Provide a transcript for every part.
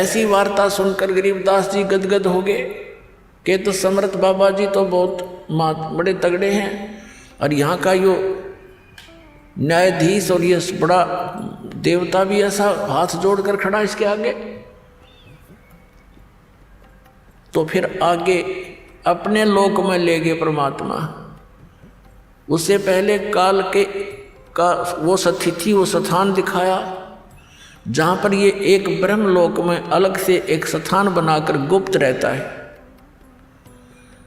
ऐसी वार्ता सुनकर गरीबदास जी गदगद हो गए कि तो समर्थ बाबा जी तो बहुत बड़े तगड़े हैं, और यहाँ का यो न्यायाधीश और ये बड़ा देवता भी ऐसा हाथ जोड़कर खड़ा इसके आगे। तो फिर आगे अपने लोक में ले गए परमात्मा। उससे पहले काल के का वो सतिथि वो स्थान दिखाया जहाँ पर ये एक ब्रह्म लोक में अलग से एक स्थान बनाकर गुप्त रहता है।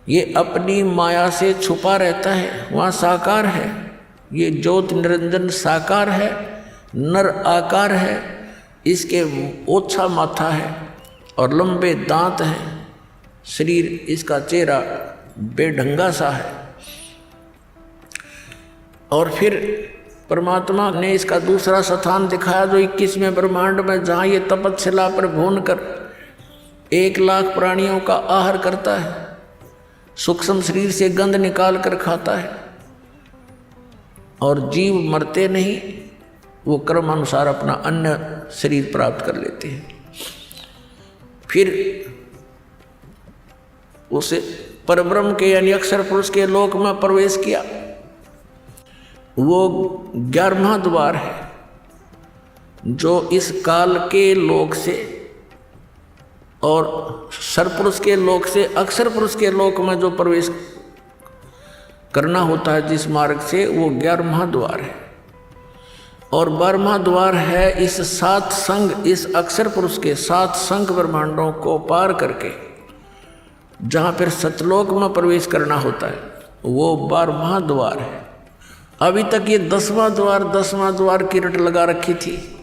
ये अपनी माया से छुपा रहता है, वहाँ साकार है। ये ज्योत निरंजन साकार है, नर आकार है, इसके ओछा माथा है और लंबे दांत हैं, शरीर इसका चेहरा बेढंगा सा है। और फिर परमात्मा ने इसका दूसरा स्थान दिखाया जो 21वें ब्रह्मांड में, जहाँ ये तपस्या पर भून कर 1,00,000 प्राणियों का आहार करता है, सूक्ष्म शरीर से गंध निकाल कर खाता है, और जीव मरते नहीं, वो कर्म अनुसार अपना अन्य शरीर प्राप्त कर लेते हैं। फिर उसे परब्रह्म के यानी अक्षर पुरुष के लोक में प्रवेश किया। वो 11वां द्वार है जो इस काल के लोक से और सरपुरुष के लोक से अक्षर पुरुष के लोक में जो प्रवेश करना होता है जिस मार्ग से, वो 11वां द्वार है। और 12वां द्वार है इस 7 संग, इस अक्षर पुरुष के 7 संग ब्रह्मांडों को पार करके जहाँ फिर सतलोक में प्रवेश करना होता है, वो 12वां द्वार है। अभी तक ये 10वां द्वार की रट लगा रखी थी।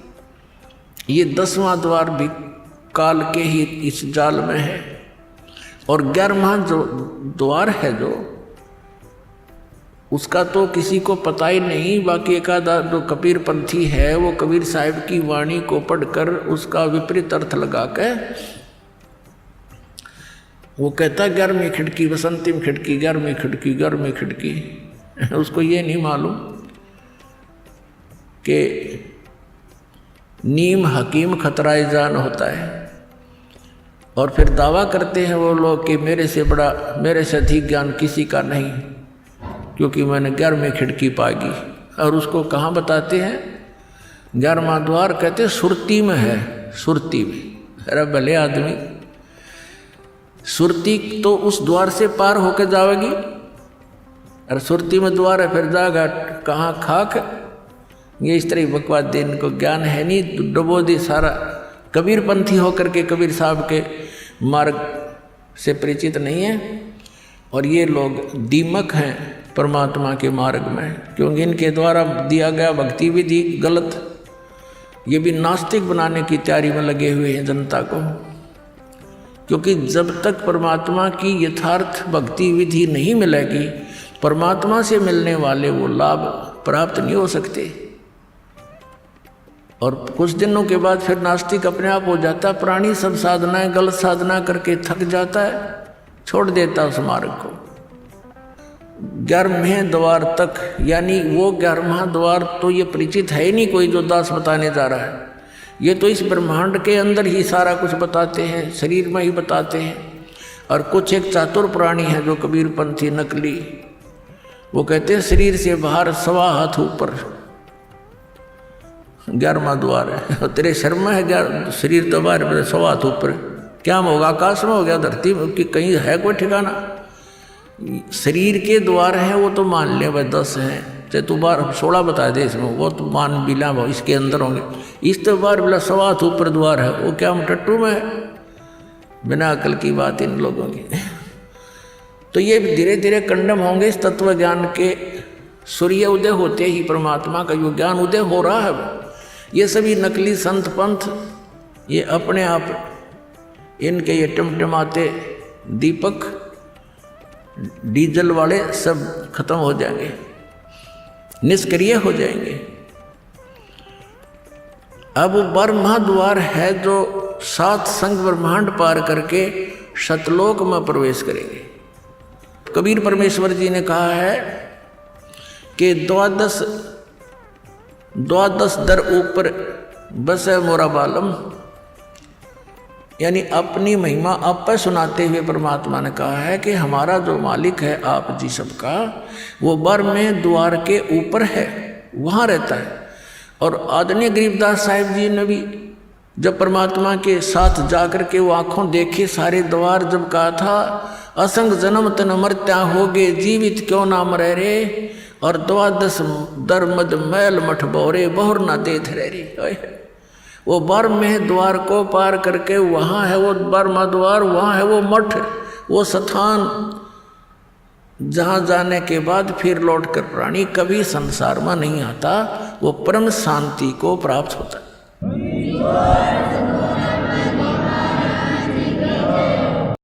ये 10वां द्वार भी काल के ही इस जाल में है। और 11वां जो द्वार है जो उसका तो किसी को पता ही नहीं। बाकी एक आधा जो कबीर पंथी है वो कबीर साहिब की वाणी को पढ़कर उसका विपरीत अर्थ लगा के वो कहता 11वीं खिड़की, बसंतिम खिड़की, 11वीं खिड़की, 11वीं खिड़की। उसको ये नहीं मालूम कि नीम हकीम खतराए जान होता है। और फिर दावा करते हैं वो लोग कि मेरे से बड़ा, मेरे से अधिक ज्ञान किसी का नहीं, क्योंकि मैंने 11वीं खिड़की पागी। और उसको कहाँ बताते हैं? 11वां द्वार कहते सुरती में है, सुरती में। अरे भले आदमी, सुरती तो उस द्वार से पार होकर जाएगी, और सुरती में द्वार है, फिर जाएगा कहाँ खाक। ये इस तरह बकवास दे, इनको ज्ञान है नहीं, डुबो दी सारा। कबीर पंथी होकर के कबीर साहब के मार्ग से परिचित नहीं है। और ये लोग दीमक हैं परमात्मा के मार्ग में, क्योंकि इनके द्वारा दिया गया भक्ति विधि गलत। ये भी नास्तिक बनाने की तैयारी में लगे हुए हैं जनता को, क्योंकि जब तक परमात्मा की यथार्थ भक्ति विधि नहीं मिलेगी, परमात्मा से मिलने वाले वो लाभ प्राप्त नहीं हो सकते। और कुछ दिनों के बाद फिर नास्तिक अपने आप हो जाता। प्राणी सब साधनाएं गलत साधना करके थक जाता है, छोड़ देता उस मार्ग को। 11वें द्वार तक, यानी वो 11वां द्वार तो ये परिचित है ही नहीं कोई जो दास बताने जा रहा है। ये तो इस ब्रह्मांड के अंदर ही सारा कुछ बताते हैं, शरीर में ही बताते हैं। और कुछ एक चातुर प्राणी है जो कबीर पंथी नकली, वो कहते हैं शरीर से बाहर 1.25 हाथ ऊपर 11वां द्वार है। तेरे शर्म है शरीर तो बाहर 1.25 हाथ ऊपर, क्या होगा? आकाश में हो गया, धरती में कि कहीं है कोई ठिकाना? शरीर के द्वार हैं वो तो मान ले भाई 10 हैं, चाहे तू 16 बता दे इसमें, वो तो मान भी ला इसके अंदर होंगे। इस तो बार बोला 1.25 हाथ ऊपर द्वार है, वो क्या हम टट्टू में है? बिना अकल की बात इन लोगों की। तो ये धीरे धीरे कंडम होंगे इस तत्व ज्ञान के। सूर्य उदय होते ही परमात्मा का जो ज्ञान उदय हो रहा है, ये सभी नकली संत पंथ ये अपने आप इनके ये टमटमाते दीपक डीजल वाले सब खत्म हो जाएंगे, निष्क्रिय हो जाएंगे। अब 12वां द्वार है जो 7 संग ब्रह्मांड पार करके सतलोक में प्रवेश करेंगे। कबीर परमेश्वर जी ने कहा है कि 12 दर ऊपर बस है मोरा बालम, यानी अपनी महिमा आप पर सुनाते हुए परमात्मा ने कहा है कि हमारा जो मालिक है आप जी सबका, वो बर में द्वार के ऊपर है, वहाँ रहता है। और आदरणीय गरीबदास साहिब जी ने भी जब परमात्मा के साथ जाकर के वो आंखों देखे सारे द्वार, जब कहा था असंग जन्म तन मरत्या होगे जीवित क्यों ना मरे रे, और 12 दरमद मैल मठ बोरे बहुर ना देथ रे रे। वो बर्म में द्वार को पार करके वहाँ है वो बर्मा द्वार, वहाँ है वो मठ, वो स्थान जहाँ जाने के बाद फिर लौटकर प्राणी कभी संसार में नहीं आता, वो परम शांति को प्राप्त होता है।